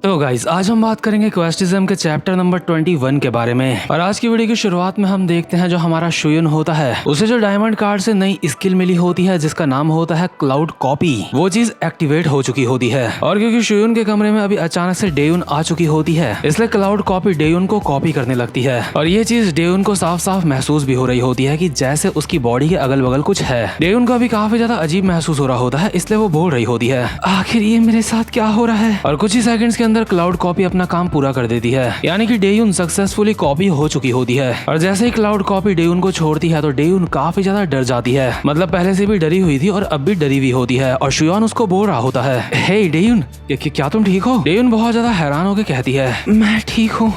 तो गाइस आज हम बात करेंगे क्वेस्टिज्म के चैप्टर नंबर 21 के बारे में। और आज की वीडियो की शुरुआत में हम देखते हैं जो हमारा शुयुन होता है उसे जो डायमंड कार्ड से नई स्किल मिली होती है जिसका नाम होता है क्लाउड कॉपी, वो चीज एक्टिवेट हो चुकी होती है। और क्योंकि शुयुन के कमरे में अभी अचानक से डेयुन आ चुकी होती है इसलिए क्लाउड कॉपी डेयुन को कॉपी करने लगती है। और ये चीज डेयुन को साफ साफ महसूस भी हो रही होती है कि जैसे उसकी बॉडी के अगल बगल कुछ है। डेयुन को अभी काफी ज्यादा अजीब महसूस हो रहा होता है इसलिए वो बोल रही होती है आखिर ये मेरे साथ क्या हो रहा है। और कुछ ही सेकंड्स के अंदर क्लाउड कॉपी अपना काम पूरा कर देती है, यानी कि डेयुन सक्सेसफुली कॉपी हो चुकी होती है। और जैसे ही क्लाउड कॉपी डेयुन को छोड़ती है तो डेयुन काफी ज्यादा डर जाती है, मतलब पहले से भी डरी हुई थी और अब भी डरी हुई होती है। और शुयान उसको बोल रहा होता है हे डेयुन, क्या तुम ठीक हो? डेयुन बहुत ज्यादा हैरान होकर कहती है मैं ठीक हूँ,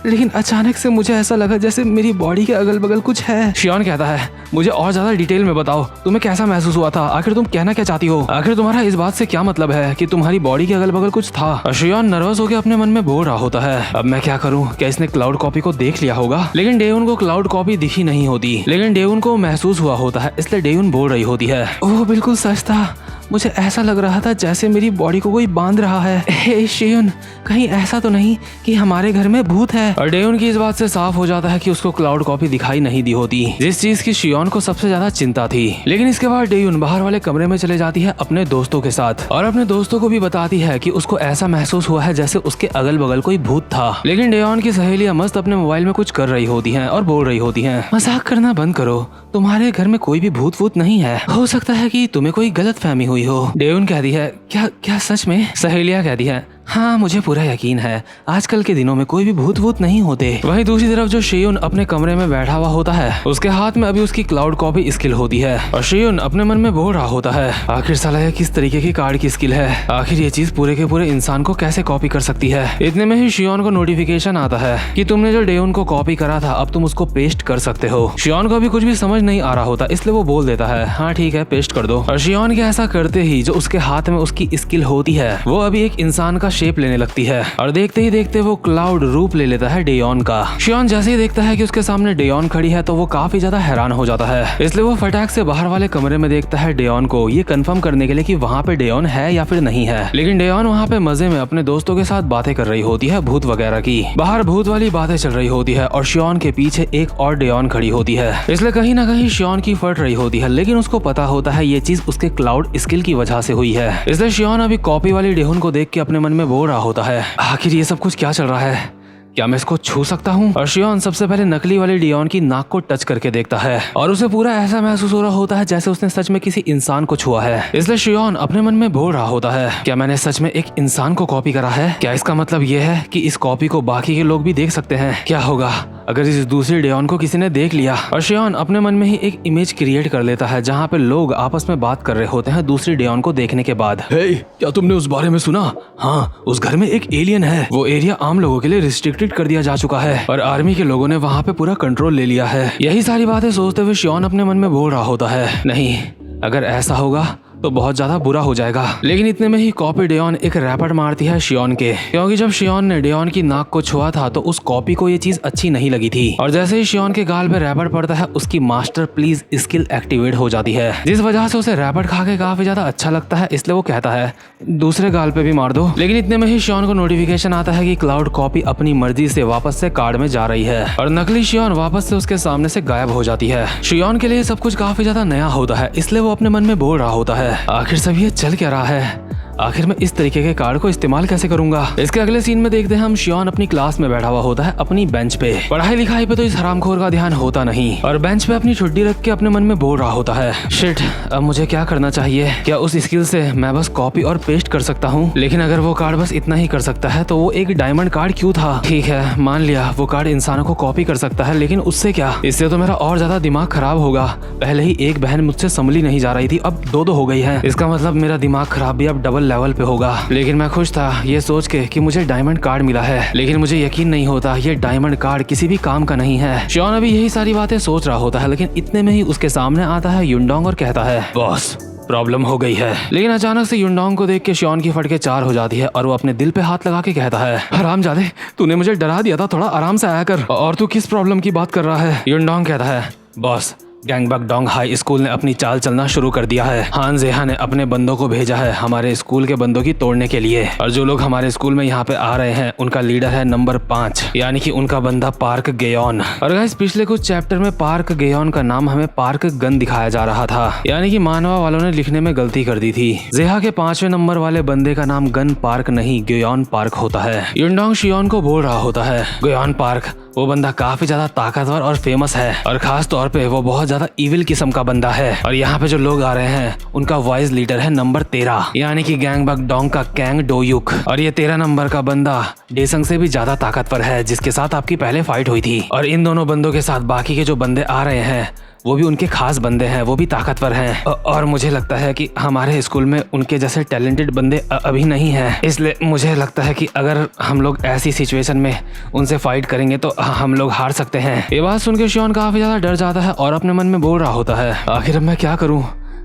लेकिन अचानक से मुझे ऐसा लगा जैसे मेरी बॉडी के अगल बगल कुछ है। शियोन कहता है मुझे और ज्यादा डिटेल में बताओ, तुम्हें कैसा महसूस हुआ था? आखिर तुम कहना क्या चाहती हो? आखिर तुम्हारा इस बात से क्या मतलब है कि तुम्हारी बॉडी के अगल बगल कुछ था? और शियोन नर्वस होकर अपने मन में बोल रहा होता है अब मैं क्या करूं, क्या इसने क्लाउड कॉपी को देख लिया होगा? लेकिन डेयुन को क्लाउड कॉपी दिखी नहीं होती, लेकिन डेयुन को महसूस हुआ होता है, इसलिए डेयुन बोल रही होती है वो बिल्कुल सच था, मुझे ऐसा लग रहा था जैसे मेरी बॉडी को कोई बांध रहा है। हे शियुन, कहीं ऐसा तो नहीं कि हमारे घर में भूत है? और डेयुन की इस बात से साफ हो जाता है कि उसको क्लाउड कॉपी दिखाई नहीं दी होती, जिस चीज की शियोन को सबसे ज्यादा चिंता थी। लेकिन इसके बाद डेयुन बाहर वाले कमरे में चले जाती है अपने दोस्तों के साथ और अपने दोस्तों को भी बताती है कि उसको ऐसा महसूस हुआ है जैसे उसके अगल बगल कोई भूत था। लेकिन डेयुन की सहेलियां मस्त अपने मोबाइल में कुछ कर रही होती हैं और बोल रही होती हैं मजाक करना बंद करो, तुम्हारे घर में कोई भी भूत वूत नहीं है, हो सकता है कि तुम्हें कोई गलत फहमी हुई हो। डेयुन कहती है क्या सच में? सहेलियां कहती है हाँ मुझे पूरा यकीन है, आजकल के दिनों में कोई भी भूत वूत नहीं होते। वहीं दूसरी तरफ जो शियुन अपने कमरे में बैठा हुआ होता है उसके हाथ में अभी उसकी क्लाउड कॉपी स्किल होती है और शियुन अपने मन में बोल रहा होता है आखिर साला ये किस तरीके की कार्ड की स्किल है, आखिर ये चीज पूरे के पूरे इंसान को कैसे कॉपी कर सकती है। इतने में ही शियोन को नोटिफिकेशन आता है कि तुमने जो डेयुन को कॉपी करा था अब तुम उसको पेस्ट कर सकते हो। शियोन को अभी कुछ भी समझ नहीं आ रहा होता इसलिए वो बोल देता है हाँ ठीक है पेस्ट कर दो। और शियोन के ऐसा करते ही जो उसके हाथ में उसकी स्किल होती है वो अभी एक इंसान का शेप लेने लगती है और देखते ही देखते वो क्लाउड रूप ले लेता है डेयोन का। शियोन जैसे ही देखता है कि उसके सामने डेयोन खड़ी है तो वो काफी ज्यादा हैरान हो जाता है, इसलिए वो फटाक से बाहर वाले कमरे में देखता है डेयोन को, ये कंफर्म करने के लिए कि वहाँ पे डेयोन है या फिर नहीं है। लेकिन डेयोन वहाँ पे मजे में अपने दोस्तों के साथ बातें कर रही होती है भूत वगैरह की, बाहर भूत वाली बातें चल रही होती है और शियोन के पीछे एक और डेयोन खड़ी होती है, इसलिए कहीं ना कहीं शियोन की फट रही होती है। लेकिन उसको पता होता है ये चीज उसके क्लाउड स्किल की वजह से हुई है, इसलिए शियोन अभी कॉपी वाली डेयोन को देख के अपने मन में बोल रहा होता है आखिर ये सब कुछ क्या चल रहा है, क्या मैं इसको छू सकता हूँ? और शियोन सबसे पहले नकली वाली डेयोन की नाक को टच करके देखता है और उसे पूरा ऐसा महसूस हो रहा होता है जैसे उसने सच में किसी इंसान को छुआ है। इसलिए शियोन अपने मन में बोल रहा होता है क्या मैंने सच में एक इंसान को कॉपी करा है? क्या इसका मतलब ये है कि इस कॉपी को बाकी के लोग भी देख सकते हैं? क्या होगा अगर इस दूसरी डेयोन को किसी ने देख लिया? और शियोन अपने मन में ही एक इमेज क्रिएट कर लेता है जहाँ पे लोग आपस में बात कर रहे होते हैं दूसरी डेयोन को देखने के बाद। हे, क्या तुमने उस बारे में सुना? हाँ, उस घर में एक एलियन है, वो एरिया आम लोगों के लिए रिस्ट्रिक्टेड कर दिया जा चुका है और आर्मी के लोगों ने वहाँ पे पूरा कंट्रोल ले लिया है। यही सारी बातें सोचते हुए शियोन अपने मन में बोल रहा होता है नहीं, अगर ऐसा होगा तो बहुत ज्यादा बुरा हो जाएगा। लेकिन इतने में ही कॉपी डेयोन एक रैपट मारती है शियोन के, क्योंकि जब शियोन ने डेयोन की नाक को छुआ था तो उस कॉपी को ये चीज अच्छी नहीं लगी थी। और जैसे ही शियोन के गाल पे रैपट पड़ता है उसकी मास्टर प्लीज स्किल एक्टिवेट हो जाती है, जिस वजह से उसे रैपट खा के काफी ज्यादा अच्छा लगता है, इसलिए वो कहता है दूसरे गाल पे भी मार दो। लेकिन इतने में ही शियोन को नोटिफिकेशन आता है कि क्लाउड कॉपी अपनी मर्जी से वापस से कार्ड में जा रही है और नकली शियोन वापस से उसके सामने से गायब हो जाती है। शियोन के लिए सब कुछ काफी ज्यादा नया होता है, इसलिए वो अपने मन में बोल रहा होता है आखिर सब ये चल क्या रहा है, आखिर मैं इस तरीके के कार्ड को इस्तेमाल कैसे करूंगा? इसके अगले सीन में देखते हैं हम शियोन अपनी क्लास में बैठा हुआ होता है अपनी बेंच पे। पढ़ाई लिखाई पे तो इस हरामखोर का ध्यान होता नहीं और बेंच पे अपनी छुट्टी रख के अपने मन में बोल रहा होता है शिट, अब मुझे क्या करना चाहिए? क्या उस स्किल से मैं बस कॉपी और पेस्ट कर सकता हूँ? लेकिन अगर वो कार्ड बस इतना ही कर सकता है तो वो एक डायमंड कार्ड क्यों था? ठीक है, मान लिया वो कार्ड इंसानों को कॉपी कर सकता है, लेकिन उससे क्या? इससे तो मेरा और ज्यादा दिमाग खराब होगा। पहले ही एक बहन मुझसे संभली नहीं जा रही थी, अब दो हो गई है, इसका मतलब मेरा दिमाग खराब भी अब डबल लेवल पे होगा। लेकिन मैं खुश था ये सोच के कि मुझे डायमंड कार्ड मिला है, लेकिन मुझे यकीन नहीं होता ये डायमंड कार्ड किसी भी काम का नहीं है। शियोन अभी यही सारी बातें सोच रहा होता है, लेकिन इतने में ही उसके सामने आता है युनडोंग और कहता है बॉस प्रॉब्लम हो गई है। लेकिन अचानक से युनडोंग को देख के शियोन की फटके चार हो जाती है और वो अपने दिल पे हाथ लगा के कहता है हरामजादे, तूने मुझे डरा दिया था, थोड़ा आराम से आया कर, और तू किस प्रॉब्लम की बात कर रहा है? युनडोंग कहता है बॉस गैंगबक डोंग हाई स्कूल ने अपनी चाल चलना शुरू कर दिया है। हान जेहा ने अपने बंदों को भेजा है हमारे स्कूल के बंदों की तोड़ने के लिए, और जो लोग हमारे स्कूल में यहाँ पे आ रहे हैं उनका लीडर है नंबर 5, यानी कि उनका बंदा पार्क गेयोन। और गाइस पिछले कुछ चैप्टर में पार्क गेयोन का नाम हमें पार्क गन दिखाया जा रहा था, यानी कि मानवा वालों ने लिखने में गलती कर दी थी। जेहा के 5वें नंबर वाले बंदे का नाम गन पार्क नहीं गेयोन पार्क होता है। युनडोंग शियोन को बोल रहा होता है गेयोन पार्क वो बंदा काफी ज्यादा ताकतवर और फेमस है, और खास तौर पे वो बहुत ज्यादा इविल किस्म का बंदा है। और यहाँ पे जो लोग आ रहे हैं उनका वाइस लीडर है नंबर 13, यानी कि गैंगबक डोंग का कैंग डोयुक। और ये 13 नंबर का बंदा डेसंग से भी ज्यादा ताकतवर है, जिसके साथ आपकी पहले फाइट हुई थी। और इन दोनों बंदों के साथ बाकी के जो बंदे आ रहे हैं वो भी उनके खास बंदे हैं, वो भी ताकतवर हैं। और मुझे लगता है कि हमारे स्कूल में उनके जैसे टैलेंटेड बंदे अभी नहीं हैं, इसलिए मुझे लगता है कि अगर हम लोग ऐसी सिचुएशन में उनसे फाइट करेंगे तो हम लोग हार सकते हैं। ये बात सुनकर शियोन काफी ज्यादा डर जाता है और अपने मन में बोल रहा होता है आखिर अब मैं क्या करूं।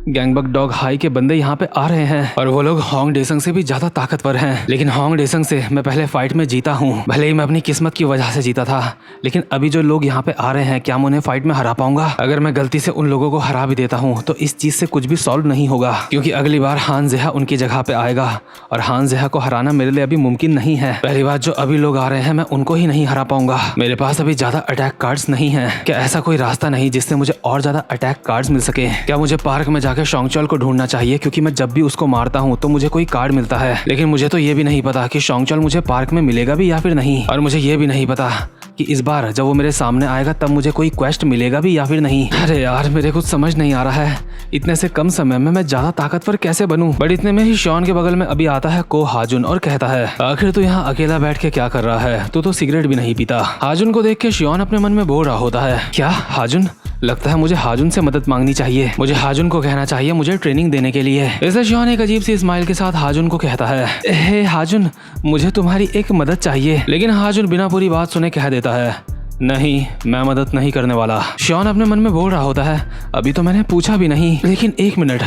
गैंगबक डॉग हाई के बंदे यहाँ पे आ रहे हैं और वो लोग होंग डेसंग से भी ज्यादा ताकतवर हैं, लेकिन होंग डेसंग से मैं पहले फाइट में जीता हूँ। भले ही मैं अपनी किस्मत की वजह से जीता था, लेकिन अभी जो लोग यहाँ पे आ रहे हैं क्या मैं उन्हें फाइट में हरा पाऊंगा? अगर मैं गलती से उन लोगों को हरा भी देता हूँ तो इस चीज से कुछ भी सॉल्व नहीं होगा, क्योंकि अगली बार हान जेहा उनकी जगह पे आएगा और हान जेहा को हराना मेरे लिए अभी मुमकिन नहीं है। पहली बात जो अभी लोग आ रहे हैं मैं उनको ही नहीं हरा पाऊंगा। मेरे पास अभी ज्यादा अटैक कार्ड्स नहीं है। क्या ऐसा कोई रास्ता नहीं जिससे मुझे और ज्यादा अटैक कार्ड्स मिल सके? क्या मुझे पार्क में जाकर शोंगचोल को ढूंढना चाहिए, क्योंकि मैं जब भी उसको मारता हूँ तो मुझे कोई कार्ड मिलता है, लेकिन मुझे तो ये भी नहीं पता कि शोंगचोल मुझे पार्क में मिलेगा भी या फिर नहीं। और मुझे ये भी नहीं पता कि इस बार जब वो मेरे सामने आएगा तब मुझे कोई क्वेस्ट मिलेगा भी या फिर नहीं। अरे यार मेरे कुछ समझ नहीं आ रहा है, इतने से कम समय में मैं ज्यादा ताकतवर कैसे बनूं? बट इतने में ही शियोन के बगल में अभी आता है को हाजुन और कहता है आखिर तू यहाँ अकेला बैठ के क्या कर रहा है? तू तो सिगरेट भी नहीं पीता। हाजुन को देख के शियोन अपने मन में बोल रहा होता है क्या हाजुन? लगता है मुझे हाजुन से मदद मांगनी चाहिए। मुझे हाजुन को कहना चाहिए मुझे ट्रेनिंग देने के लिए। इसलिए शियोन एक अजीब सी स्माइल के साथ हाजुन को कहता है हे हाजुन, मुझे तुम्हारी एक मदद चाहिए। लेकिन हाजुन बिना पूरी बात सुने कह देता है नहीं, मैं मदद नहीं करने वाला। शियोन अपने मन में बोल रहा होता है अभी तो मैंने पूछा भी नहीं, लेकिन एक मिनट,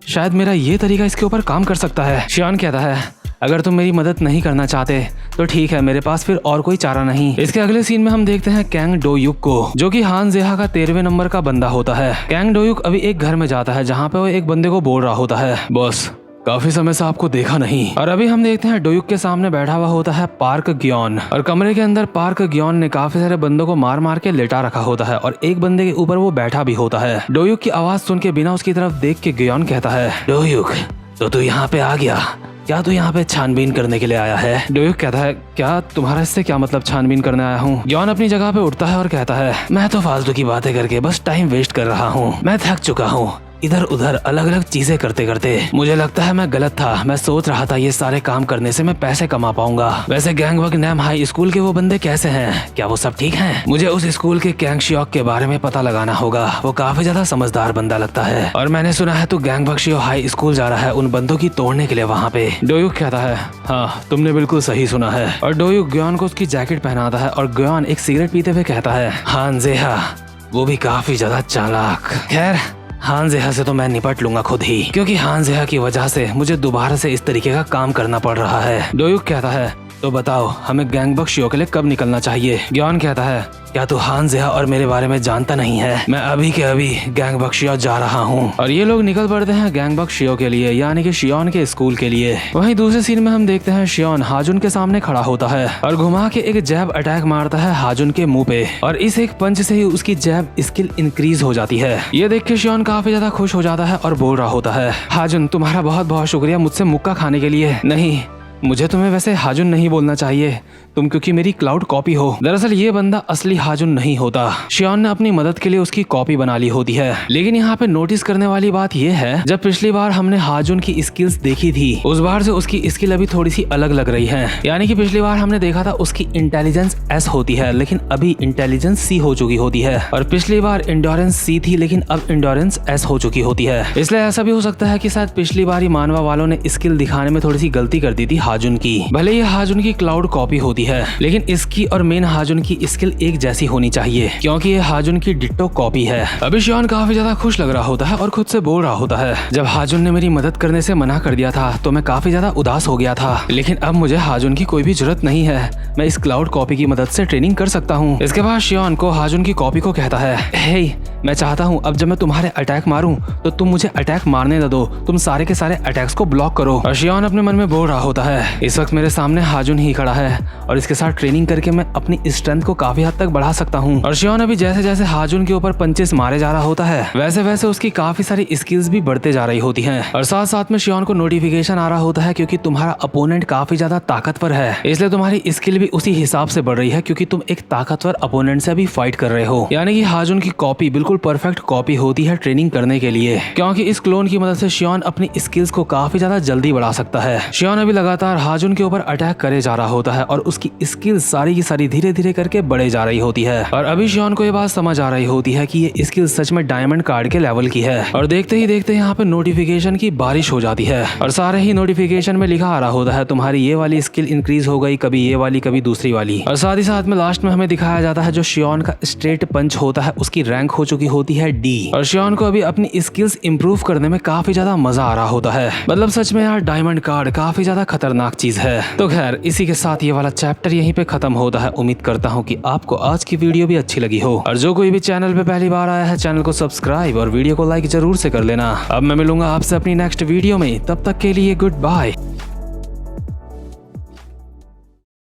शायद मेरा ये तरीका इसके ऊपर काम कर सकता है। शियोन कहता है अगर तुम मेरी मदद नहीं करना चाहते तो ठीक है, मेरे पास फिर और कोई चारा नहीं। इसके अगले सीन में हम देखते हैं कैंग डोयुक को, जो कि हान जेहा का 13वें नंबर का बंदा होता है। कैंग डोयुक अभी एक घर में जाता है जहाँ पे वो एक बंदे को बोल रहा होता है बॉस काफी समय से आपको देखा नहीं। और अभी हम देखते हैं डोयुक के सामने बैठा हुआ होता है पार्क ग्योन, और कमरे के अंदर पार्क ग्योन ने काफी सारे बंदों को मार मार के लेटा रखा होता है और एक बंदे के ऊपर वो बैठा भी होता है। डोयुक की आवाज सुन के बिना उसकी तरफ देख के ग्योन कहता है डोयुक तो तू यहाँ पे आ गया, क्या तू यहाँ पे छानबीन करने के लिए आया है? डोयुक कहता है क्या तुम्हारा इससे क्या मतलब छानबीन करने आया हूँ? ग्योन अपनी जगह पे उठता है और कहता है मैं तो फालतू की बातें करके बस टाइम वेस्ट कर रहा हूँ। मैं थक चुका हूँ इधर उधर अलग अलग चीजें करते करते। मुझे लगता है मैं गलत था। मैं सोच रहा था ये सारे काम करने से मैं पैसे कमा पाऊंगा। वैसे गैंगबक नैम हाई स्कूल के वो बंदे कैसे हैं? क्या वो सब ठीक हैं? मुझे उस स्कूल के कैंग शियोक के बारे में पता लगाना होगा। वो काफी ज्यादा समझदार बंदा लगता है और मैंने सुना है तू गैंगबक शियो हाई स्कूल जा रहा है उन बंदों की तोड़ने के लिए वहाँ पे। डोयुक कहता है हाँ तुमने बिल्कुल सही सुना है। और डोयुक ग्योन को उसकी जैकेट पहनाता है और ग्योन एक सिगरेट पीते हुए कहता है हान जेहा वो भी काफी ज्यादा चालाक। खैर हान जेहा से तो मैं निपट लूंगा खुद ही, क्योंकि हान जेहा की वजह से मुझे दोबारा से इस तरीके का काम करना पड़ रहा है। डोयुक कहता है तो बताओ हमें गैंगबक शियो के लिए कब निकलना चाहिए? ग्योन कहता है क्या तू हान जेहा और मेरे बारे में जानता नहीं है? मैं अभी के अभी गैंगबक शियो जा रहा हूँ। और ये लोग निकल पड़ते हैं गैंगबक शियो के लिए, यानी कि शियोन के स्कूल के लिए। वहीं दूसरे सीन में हम देखते हैं शियोन हाजुन के सामने खड़ा होता है और घुमा के एक जैब अटैक मारता है हाजुन के मुंह पे, और इस एक पंच से ही उसकी जैब स्किल इंक्रीज हो जाती है। ये देख के शियोन काफी ज्यादा खुश हो जाता है और बोल रहा होता है हाजुन तुम्हारा बहुत बहुत शुक्रिया मुझसे मुक्का खाने के लिए। नहीं, मुझे तुम्हें वैसे हाजुन नहीं बोलना चाहिए तुम, क्योंकि मेरी क्लाउड कॉपी हो। दरअसल ये बंदा असली हाजुन नहीं होता। शियोन ने अपनी मदद के लिए उसकी कॉपी बना ली होती है। लेकिन यहाँ पे नोटिस करने वाली बात यह है जब पिछली बार हमने हाजुन की स्किल्स देखी थी उस बार से उसकी स्किल अभी थोड़ी सी अलग लग रही है। यानी कि पिछली बार हमने देखा था उसकी इंटेलिजेंस एस होती है लेकिन अभी इंटेलिजेंस सी हो चुकी होती है, और पिछली बार इंडोरेंस सी थी लेकिन अब इंडोरेंस एस हो चुकी होती है। इसलिए ऐसा भी हो सकता है कि शायद पिछली बार ही मानवा वालों ने स्किल दिखाने में थोड़ी सी गलती कर दी थी हाजुन की। भले ये हाजुन की क्लाउड कॉपी होती है लेकिन इसकी और मेन हाजुन की स्किल एक जैसी होनी चाहिए, क्योंकि ये हाजुन की डिट्टो कॉपी है। अभी शियोन काफी ज्यादा खुश लग रहा होता है और खुद से बोल रहा होता है जब हाजुन ने मेरी मदद करने से मना कर दिया था तो मैं काफी ज्यादा उदास हो गया था, लेकिन अब मुझे हाजुन की कोई भी जरूरत नहीं है। मैं इस क्लाउड कॉपी की मदद से ट्रेनिंग कर सकता हूँ। इसके बाद शियोन को हाजुन की कॉपी को कहता है हे मैं चाहता हूँ अब जब मैं तुम्हारे अटैक मारूं तो तुम मुझे अटैक मारने न दो, तुम सारे के सारे अटैक्स को ब्लॉक करो। और शियोन अपने मन में बोल रहा होता है इस वक्त मेरे सामने हाजुन ही खड़ा है और इसके साथ ट्रेनिंग करके मैं अपनी स्ट्रेंथ को काफी हद तक बढ़ा सकता हूँ। और शियोन अभी जैसे जैसे हाजुन के ऊपर पंचेस मारे जा रहा होता है वैसे वैसे उसकी काफी सारी स्किल्स भी बढ़ते जा रही होती हैं। और साथ साथ में शियोन को नोटिफिकेशन आ रहा होता है क्योंकि तुम्हारा अपोनेंट काफी ज्यादा ताकतवर है, इसलिए तुम्हारी स्किल भी उसी हिसाब से बढ़ रही है क्योंकि तुम एक ताकतवर अपोनेंट से भी फाइट कर रहे हो। यानी कि हाजुन की कॉपी बिल्कुल परफेक्ट कॉपी होती है ट्रेनिंग करने के लिए, क्योंकि इस क्लोन की मदद से शियोन अपनी स्किल्स को काफी ज्यादा जल्दी बढ़ा सकता है। शियोन अभी लगातार हाजुन के ऊपर अटैक करे जा रहा होता है और उसकी स्किल्स सारी की सारी धीरे धीरे करके बढ़े जा रही होती है। और अभी शियोन को ये बात समझ आ रही होती है कि ये स्किल सच में डायमंड कार्ड के लेवल की है। और देखते ही देखते यहाँ पे नोटिफिकेशन की बारिश हो जाती है और सारे ही नोटिफिकेशन में लिखा आ रहा होता है तुम्हारी ये वाली स्किल इंक्रीज हो गई, कभी ये वाली कभी दूसरी वाली। और साथ ही साथ में लास्ट में हमें दिखाया जाता है जो शियोन का स्ट्रेट पंच होता है उसकी रैंक हो चुकी होती है D। और शियोन को अभी अपनी स्किल्स इंप्रूव करने में काफी ज्यादा मजा आ रहा होता है। मतलब सच में यार डायमंड कार्ड काफी ज्यादा खतरनाक चीज है। तो खैर इसी के साथ ये वाला चैप्टर यहीं पे खत्म होता है। उम्मीद करता हूँ कि आपको आज की वीडियो भी अच्छी लगी हो और जो कोई भी चैनल पे पहली बार आया है चैनल को सब्सक्राइब और वीडियो को लाइक जरूर से कर लेना। अब मैं मिलूंगा आपसे अपनी नेक्स्ट वीडियो में, तब तक के लिए गुड बाय।